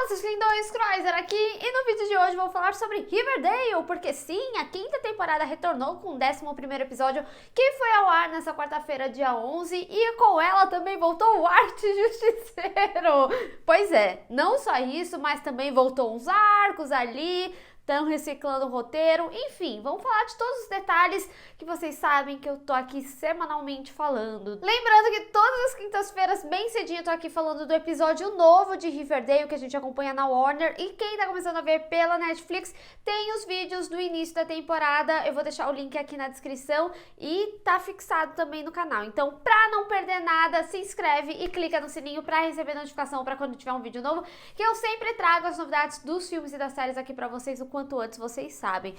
seus lindões, Croiser aqui, e no vídeo de hoje vou falar sobre Riverdale, porque sim, a quinta temporada retornou com o 11º episódio, que foi ao ar nessa quarta-feira, dia 11, e com ela também voltou o Arte Justiceiro. Pois é, não só isso, mas também voltou uns arcos ali, estão reciclando o roteiro, enfim, vamos falar de todos os detalhes que vocês sabem que eu tô aqui semanalmente falando. Lembrando que todas as quintas-feiras, bem cedinho, eu tô aqui falando do episódio novo de Riverdale, que a gente acompanha na Warner, e quem tá começando a ver pela Netflix, tem os vídeos do início da temporada, eu vou deixar o link aqui na descrição, e tá fixado também no canal. Então, pra não perder nada, se inscreve e clica no sininho pra receber notificação pra quando tiver um vídeo novo, que eu sempre trago as novidades dos filmes e das séries aqui pra vocês o quanto antes, vocês sabem.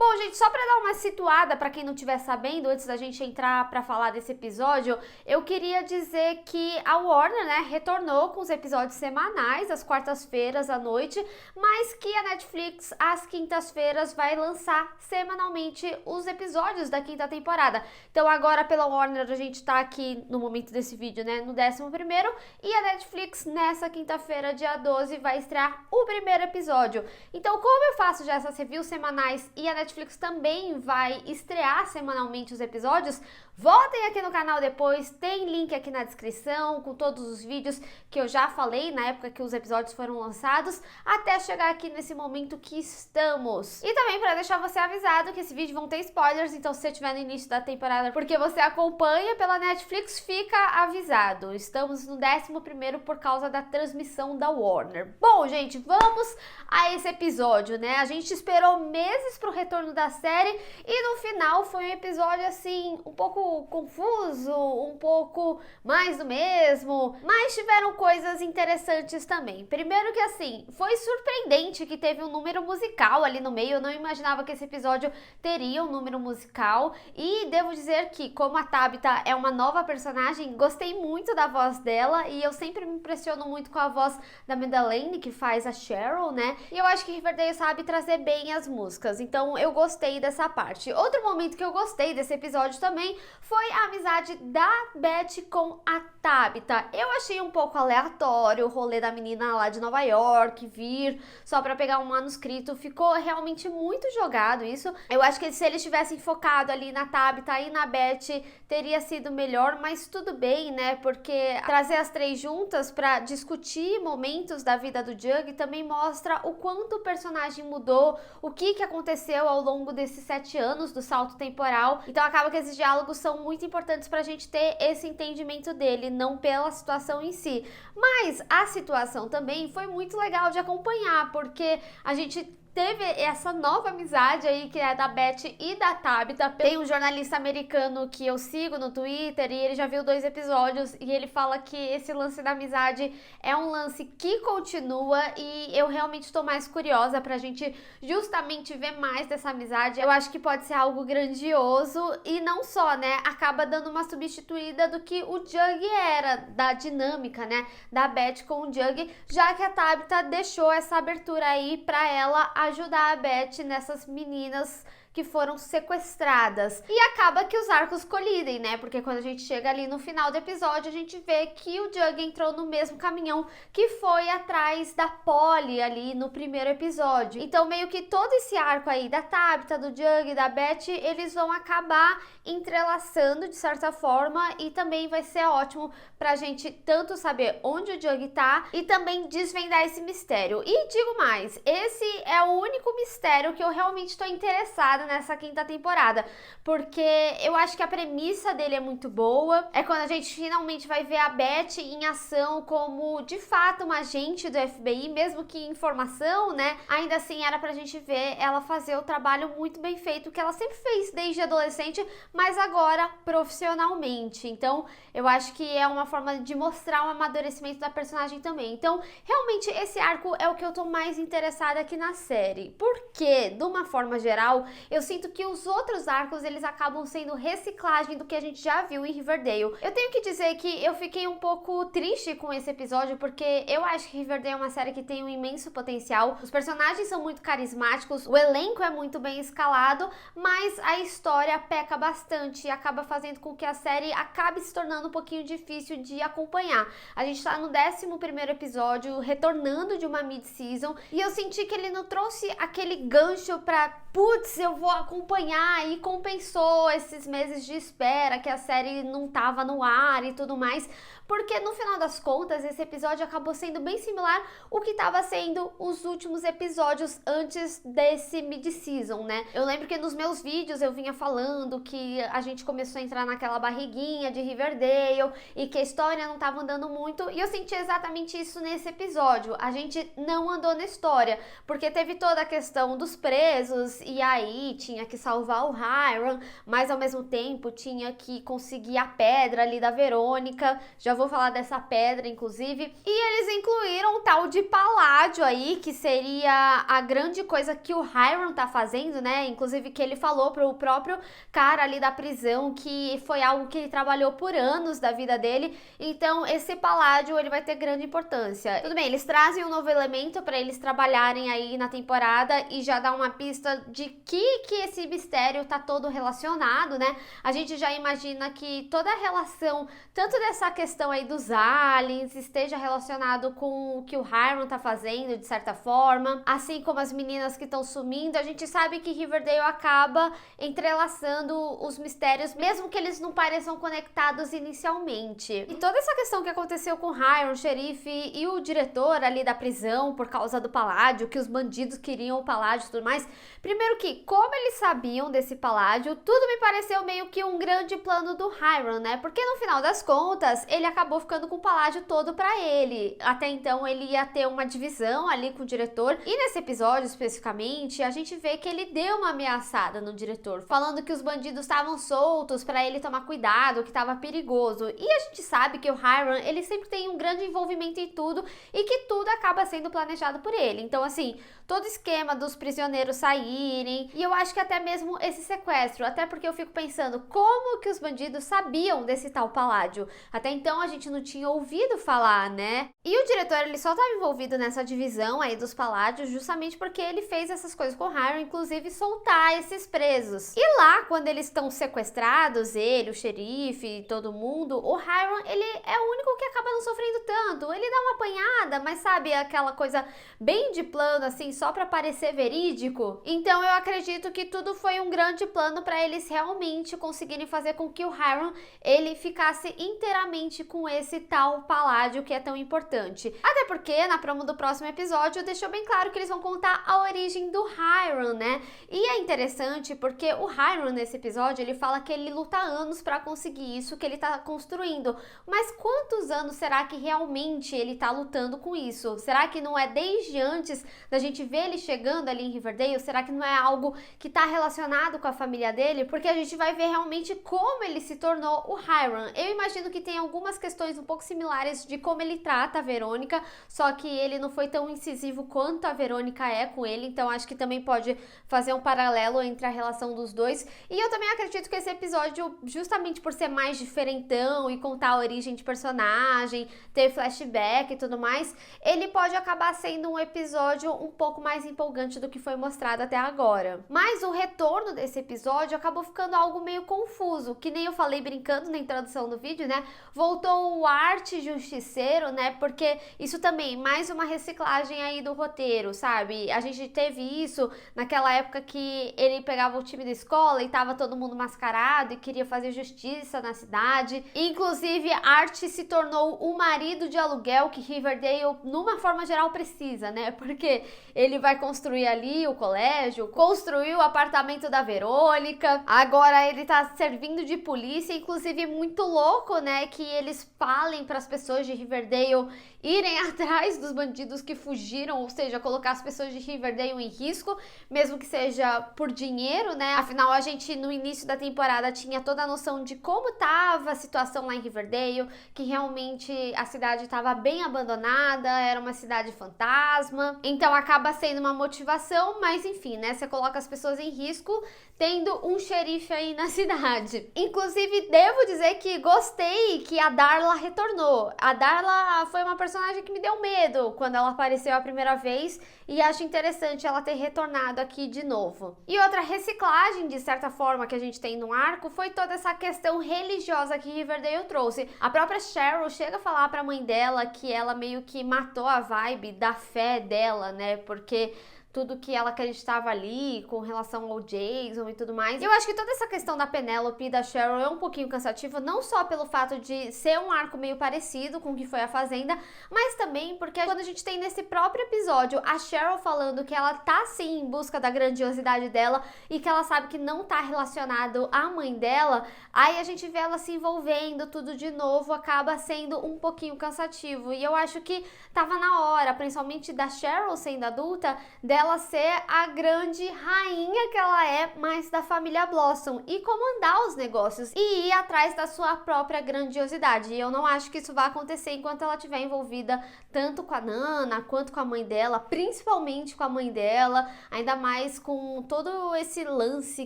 Bom, gente, só para dar uma situada para quem não estiver sabendo, antes da gente entrar para falar desse episódio, eu queria dizer que a Warner, né, retornou com os episódios semanais, às quartas-feiras à noite, mas que a Netflix, às quintas-feiras, vai lançar semanalmente os episódios da quinta temporada. Então, agora pela Warner, a gente tá aqui no momento desse vídeo, né, no 11º, e a Netflix, nessa quinta-feira, dia 12, vai estrear o primeiro episódio. Então, como eu faço já essas reviews semanais e a Netflix também vai estrear semanalmente os episódios, voltem aqui no canal depois, tem link aqui na descrição com todos os vídeos que eu já falei na época que os episódios foram lançados, até chegar aqui nesse momento que estamos. E também para deixar você avisado que esse vídeo vão ter spoilers, então se você estiver no início da temporada porque você acompanha pela Netflix, fica avisado. Estamos no 11º por causa da transmissão da Warner. Bom, gente, vamos a esse episódio, né? A gente esperou meses pro retorno da série e no final foi um episódio assim um pouco confuso, um pouco mais do mesmo, mas tiveram coisas interessantes também. Primeiro que assim, foi surpreendente que teve um número musical ali no meio, eu não imaginava que esse episódio teria um número musical e devo dizer que como a Tabitha é uma nova personagem, gostei muito da voz dela e eu sempre me impressiono muito com a voz da Madeleine, que faz a Cheryl, né? E eu acho que Riverdale sabe trazer bem as músicas, então eu gostei dessa parte. Outro momento que eu gostei desse episódio também foi a amizade da Beth com a Tabitha. Eu achei um pouco aleatório o rolê da menina lá de Nova York vir só pra pegar um manuscrito. Ficou realmente muito jogado isso. Eu acho que se eles tivessem focado ali na Tabitha e na Beth, teria sido melhor, mas tudo bem, né? Porque trazer as três juntas pra discutir momentos da vida do Jughead também mostra o quanto o personagem mudou, o que aconteceu ao longo desses 7 anos do salto temporal. Então acaba que esses diálogos são muito importantes pra gente ter esse entendimento dele, não pela situação em si. Mas a situação também foi muito legal de acompanhar, porque a gente teve essa nova amizade aí que é da Beth e da Tabitha. Tem um jornalista americano que eu sigo no Twitter e ele já viu 2 episódios e ele fala que esse lance da amizade é um lance que continua e eu realmente estou mais curiosa pra gente justamente ver mais dessa amizade. Eu acho que pode ser algo grandioso e não só, né, acaba dando uma substituída do que o Jughead era, da dinâmica, né, da Beth com o Jughead, já que a Tabitha deixou essa abertura aí pra ela ajudar a Beth nessas meninas que foram sequestradas. E acaba que os arcos colidem, né? Porque quando a gente chega ali no final do episódio, a gente vê que o Jughead entrou no mesmo caminhão que foi atrás da Polly ali no primeiro episódio. Então, meio que todo esse arco aí da Tabitha, do Jughead, da Beth, eles vão acabar entrelaçando de certa forma e também vai ser ótimo pra gente tanto saber onde o Jughead tá e também desvendar esse mistério. E digo mais, esse é o único mistério que eu realmente tô interessada nessa quinta temporada, porque eu acho que a premissa dele é muito boa. É quando a gente finalmente vai ver a Beth em ação como, de fato, uma agente do FBI, mesmo que em formação, né? Ainda assim, era pra gente ver ela fazer o trabalho muito bem feito, que ela sempre fez desde adolescente, mas agora profissionalmente. Então, eu acho que é uma forma de mostrar um amadurecimento da personagem também. Então, realmente, esse arco é o que eu tô mais interessada aqui na série, porque, de uma forma geral, eu sinto que os outros arcos, eles acabam sendo reciclagem do que a gente já viu em Riverdale. Eu tenho que dizer que eu fiquei um pouco triste com esse episódio, porque eu acho que Riverdale é uma série que tem um imenso potencial, os personagens são muito carismáticos, o elenco é muito bem escalado, mas a história peca bastante e acaba fazendo com que a série acabe se tornando um pouquinho difícil de acompanhar. A gente tá no 11º episódio, retornando de uma mid-season, e eu senti que ele não trouxe aquele gancho pra, putz, eu vou acompanhar, e compensou esses meses de espera que a série não tava no ar e tudo mais, porque no final das contas esse episódio acabou sendo bem similar ao que estava sendo os últimos episódios antes desse mid-season, né? Eu lembro que nos meus vídeos eu vinha falando que a gente começou a entrar naquela barriguinha de Riverdale e que a história não estava andando muito, e eu senti exatamente isso nesse episódio. A gente não andou na história, porque teve toda a questão dos presos, e aí tinha que salvar o Hiram, mas ao mesmo tempo tinha que conseguir a pedra ali da Verônica. Já vou falar dessa pedra, inclusive. E eles incluíram um tal de paládio aí, que seria a grande coisa que o Hiram tá fazendo, né? Inclusive que ele falou pro próprio cara ali da prisão que foi algo que ele trabalhou por anos da vida dele. Então esse paládio, ele vai ter grande importância. Tudo bem, eles trazem um novo elemento para eles trabalharem aí na temporada e já dá uma pista de que esse mistério tá todo relacionado, né? A gente já imagina que toda a relação, tanto dessa questão aí dos aliens, esteja relacionado com o que o Hiram tá fazendo, de certa forma, assim como as meninas que estão sumindo. A gente sabe que Riverdale acaba entrelaçando os mistérios, mesmo que eles não pareçam conectados inicialmente. E toda essa questão que aconteceu com o Hiram, o xerife e o diretor ali da prisão por causa do paládio, que os bandidos queriam o paládio e tudo mais. Primeiro que, como eles sabiam desse paládio, tudo me pareceu meio que um grande plano do Hiram, né? Porque no final das contas, ele acabou ficando com o paládio todo pra ele. Até então, ele ia ter uma divisão ali com o diretor. E nesse episódio, especificamente, a gente vê que ele deu uma ameaçada no diretor, falando que os bandidos estavam soltos pra ele tomar cuidado, que tava perigoso. E a gente sabe que o Hiram, ele sempre tem um grande envolvimento em tudo e que tudo acaba sendo planejado por ele. Então, assim, todo esquema dos prisioneiros saírem, e eu acho que até mesmo esse sequestro, até porque eu fico pensando como que os bandidos sabiam desse tal paládio. Até então a gente não tinha ouvido falar, né? E o diretor, ele só estava envolvido nessa divisão aí dos paládios justamente porque ele fez essas coisas com o Hiram, inclusive soltar esses presos. E lá, quando eles estão sequestrados, ele, o xerife e todo mundo, o Hiram, ele é o único que acaba não sofrendo tanto. Ele dá uma apanhada, mas sabe, aquela coisa bem de plano, assim, só pra parecer verídico. Então eu acredito que tudo foi um grande plano pra eles realmente conseguirem fazer com que o Hiram, ele ficasse inteiramente com esse tal paládio que é tão importante. Até porque na promo do próximo episódio deixou bem claro que eles vão contar a origem do Hiram, né? E é interessante porque o Hiram nesse episódio, ele fala que ele luta anos pra conseguir isso que ele tá construindo. Mas quantos anos será que realmente ele tá lutando com isso? Será que não é desde antes da gente ver ele chegando ali em Riverdale? Será que não é algo que tá relacionado com a família dele? Porque a gente vai ver realmente como ele se tornou o Hiram. Eu imagino que tem algumas questões um pouco similares de como ele trata a Verônica, só que ele não foi tão incisivo quanto a Verônica é com ele, então acho que também pode fazer um paralelo entre a relação dos dois. E eu também acredito que esse episódio, justamente por ser mais diferentão e contar a origem de personagem, ter flashback e tudo mais, ele pode acabar sendo um episódio um pouco mais empolgante do que foi mostrado até agora. Mas o retorno desse episódio acabou ficando algo meio confuso, que nem eu falei brincando na introdução do vídeo, né? Voltou o Art Justiceiro, né? Porque isso também, mais uma reciclagem aí do roteiro, sabe? A gente teve isso naquela época que ele pegava o time da escola e tava todo mundo mascarado e queria fazer justiça na cidade. Inclusive, Art se tornou o marido de aluguel que Riverdale, numa forma geral, precisa, né? Porque ele vai construir ali o colégio, construiu o apartamento da Verônica, agora ele tá servindo de polícia, inclusive muito louco, né? Que eles falem para as pessoas de Riverdale irem atrás dos bandidos que fugiram, ou seja, colocar as pessoas de Riverdale em risco, mesmo que seja por dinheiro, né? Afinal, a gente no início da temporada tinha toda a noção de como tava a situação lá em Riverdale, que realmente provavelmente a cidade estava bem abandonada, era uma cidade fantasma, então acaba sendo uma motivação, mas enfim, né, você coloca as pessoas em risco tendo um xerife aí na cidade. Inclusive, devo dizer que gostei que a Darla retornou. A Darla foi uma personagem que me deu medo quando ela apareceu a primeira vez e acho interessante ela ter retornado aqui de novo. E outra reciclagem, de certa forma, que a gente tem no arco foi toda essa questão religiosa que Riverdale trouxe. A própria Cheryl chega a falar pra mãe dela que ela meio que matou a vibe da fé dela, né? Porque tudo que ela acreditava ali com relação ao Jason e tudo mais. Eu acho que toda essa questão da Penelope e da Cheryl é um pouquinho cansativa, não só pelo fato de ser um arco meio parecido com o que foi a Fazenda, mas também porque quando a gente tem nesse próprio episódio a Cheryl falando que ela tá sim em busca da grandiosidade dela e que ela sabe que não tá relacionado à mãe dela, aí a gente vê ela se envolvendo tudo de novo, acaba sendo um pouquinho cansativo. E eu acho que tava na hora, principalmente da Cheryl sendo adulta, dela ser a grande rainha que ela é, mas da família Blossom, e comandar os negócios e ir atrás da sua própria grandiosidade. E eu não acho que isso vai acontecer enquanto ela estiver envolvida tanto com a Nana quanto com a mãe dela, principalmente com a mãe dela, ainda mais com todo esse lance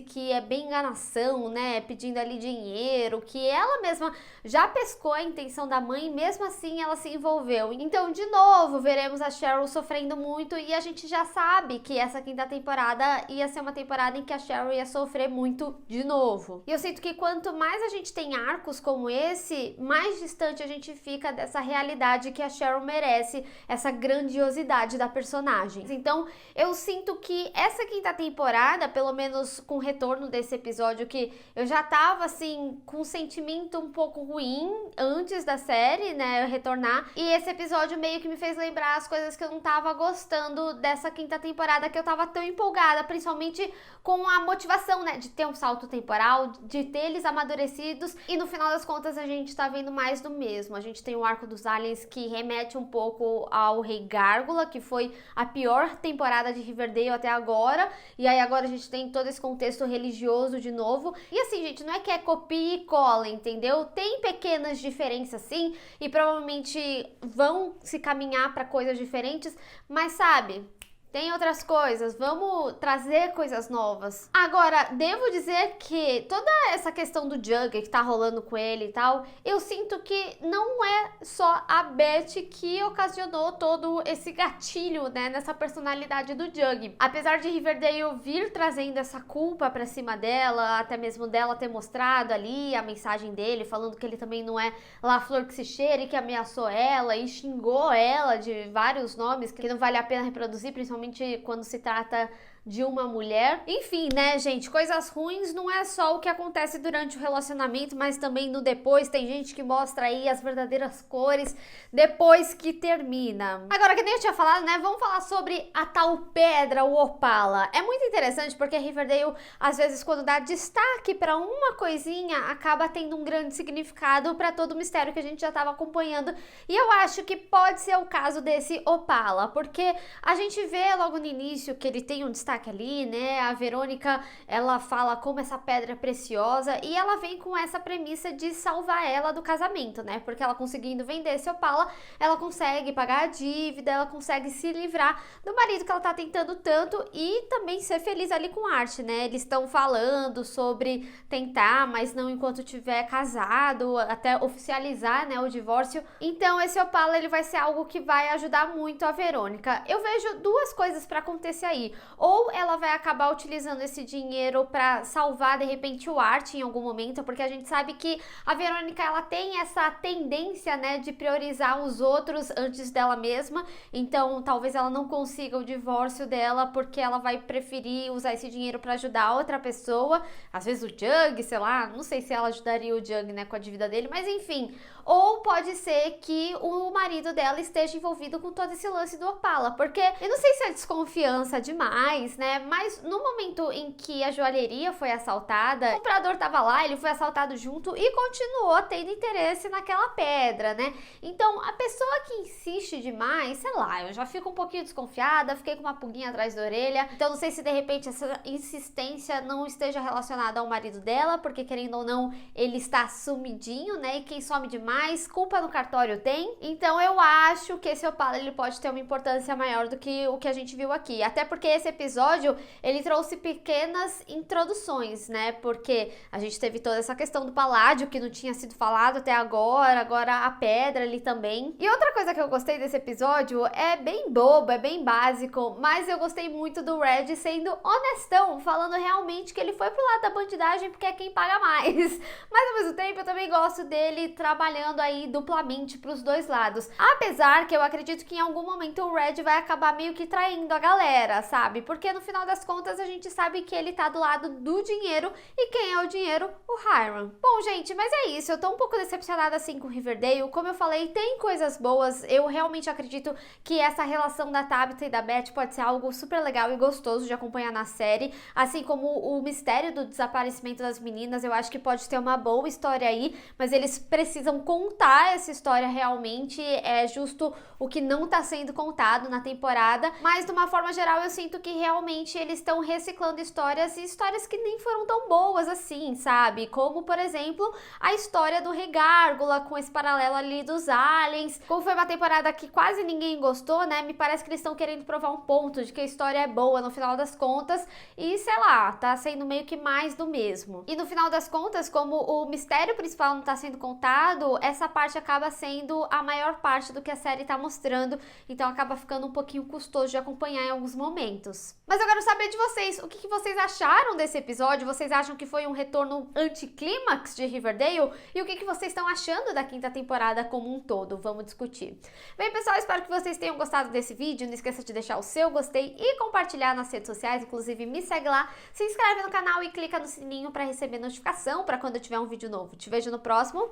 que é bem enganação, né, pedindo ali dinheiro, que ela mesma já pescou a intenção da mãe, mesmo assim ela se envolveu. Então, de novo, veremos a Cheryl sofrendo muito e a gente já sabe que essa quinta temporada ia ser uma temporada em que a Cheryl ia sofrer muito de novo. E eu sinto que quanto mais a gente tem arcos como esse, mais distante a gente fica dessa realidade que a Cheryl merece, essa grandiosidade da personagem. Então, eu sinto que essa quinta temporada, pelo menos com o retorno desse episódio, que eu já tava assim, com um sentimento um pouco ruim antes da série, né, retornar, e esse episódio meio que me fez lembrar as coisas que eu não tava gostando dessa quinta temporada, que eu tava tão empolgada, principalmente com a motivação, né, de ter um salto temporal, de ter eles amadurecidos, e no final das contas a gente tá vendo mais do mesmo. A gente tem o arco dos aliens que remete um pouco ao Rei Gárgula, que foi a pior temporada de Riverdale até agora, e aí agora a gente tem todo esse contexto religioso de novo, e assim, gente, não é que é copia e cola, entendeu? Tem pequenas diferenças sim, e provavelmente vão se caminhar pra coisas diferentes, mas sabe, tem outras coisas, vamos trazer coisas novas. Agora, devo dizer que toda essa questão do Jughead que tá rolando com ele e tal, eu sinto que não é só a Beth que ocasionou todo esse gatilho, né, nessa personalidade do Jughead. Apesar de Riverdale vir trazendo essa culpa pra cima dela, até mesmo dela ter mostrado ali a mensagem dele, falando que ele também não é lá a flor que se cheira e que ameaçou ela e xingou ela de vários nomes que não vale a pena reproduzir, principalmente quando se trata de uma mulher. Enfim, né, gente, coisas ruins não é só o que acontece durante o relacionamento, mas também no depois. Tem gente que mostra aí as verdadeiras cores depois que termina. Agora, que nem eu tinha falado, né, vamos falar sobre a tal pedra, o Opala. É muito interessante porque Riverdale, às vezes, quando dá destaque pra uma coisinha, acaba tendo um grande significado pra todo o mistério que a gente já tava acompanhando. E eu acho que pode ser o caso desse Opala, porque a gente vê logo no início que ele tem um destaque ali, né? A Verônica, ela fala como essa pedra é preciosa e ela vem com essa premissa de salvar ela do casamento, né? Porque ela conseguindo vender esse Opala, ela consegue pagar a dívida, ela consegue se livrar do marido que ela tá tentando tanto e também ser feliz ali com a Art, né? Eles estão falando sobre tentar, mas não enquanto tiver casado, até oficializar, né, o divórcio. Então esse Opala, ele vai ser algo que vai ajudar muito a Verônica. Eu vejo duas coisas pra acontecer aí. Ou ela vai acabar utilizando esse dinheiro pra salvar, de repente, o Art em algum momento, porque a gente sabe que a Verônica, ela tem essa tendência, né, de priorizar os outros antes dela mesma, então talvez ela não consiga o divórcio dela, porque ela vai preferir usar esse dinheiro pra ajudar outra pessoa, às vezes o Jug, sei lá, não sei se ela ajudaria o Jug, né, com a dívida dele, mas enfim. Ou pode ser que o marido dela esteja envolvido com todo esse lance do Opala, porque eu não sei se é desconfiança demais, né? Mas no momento em que a joalheria foi assaltada, o comprador tava lá, ele foi assaltado junto e continuou tendo interesse naquela pedra, né? Então, a pessoa que insiste demais, sei lá, eu já fico um pouquinho desconfiada, fiquei com uma pulguinha atrás da orelha. Então, não sei se de repente essa insistência não esteja relacionada ao marido dela, porque querendo ou não, ele está sumidinho, né? E quem some demais mais, culpa no cartório tem. Então eu acho que esse Opala ele pode ter uma importância maior do que o que a gente viu aqui. Até porque esse episódio, ele trouxe pequenas introduções, né? Porque a gente teve toda essa questão do Paládio, que não tinha sido falado até agora a pedra ali também. E outra coisa que eu gostei desse episódio é bem bobo, é bem básico, mas eu gostei muito do Red sendo honestão, falando realmente que ele foi pro lado da bandidagem porque é quem paga mais. Mas ao mesmo tempo eu também gosto dele trabalhando aí duplamente pros dois lados. Apesar que eu acredito que em algum momento o Red vai acabar meio que traindo a galera, sabe? Porque no final das contas a gente sabe que ele tá do lado do dinheiro e quem é o dinheiro? O Hiram. Bom, gente, mas é isso. Eu tô um pouco decepcionada assim com Riverdale. Como eu falei, tem coisas boas. Eu realmente acredito que essa relação da Tabitha e da Beth pode ser algo super legal e gostoso de acompanhar na série. Assim como o mistério do desaparecimento das meninas, eu acho que pode ter uma boa história aí, mas eles precisam contar essa história realmente. É justo o que não tá sendo contado na temporada, mas de uma forma geral eu sinto que realmente eles estão reciclando histórias e histórias que nem foram tão boas assim, sabe? Como, por exemplo, a história do Rei Gárgula com esse paralelo ali dos aliens. Como foi uma temporada que quase ninguém gostou, né? Me parece que eles estão querendo provar um ponto de que a história é boa no final das contas e, sei lá, tá sendo meio que mais do mesmo. E no final das contas, como o mistério principal não tá sendo contado, essa parte acaba sendo a maior parte do que a série tá mostrando, então acaba ficando um pouquinho custoso de acompanhar em alguns momentos. Mas eu quero saber de vocês, o que vocês acharam desse episódio? Vocês acham que foi um retorno anticlímax de Riverdale? E o que vocês estão achando da quinta temporada como um todo? Vamos discutir. Bem, pessoal, espero que vocês tenham gostado desse vídeo. Não esqueça de deixar o seu gostei e compartilhar nas redes sociais. Inclusive, me segue lá, se inscreve no canal e clica no sininho para receber notificação para quando eu tiver um vídeo novo. Te vejo no próximo.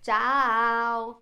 Tchau!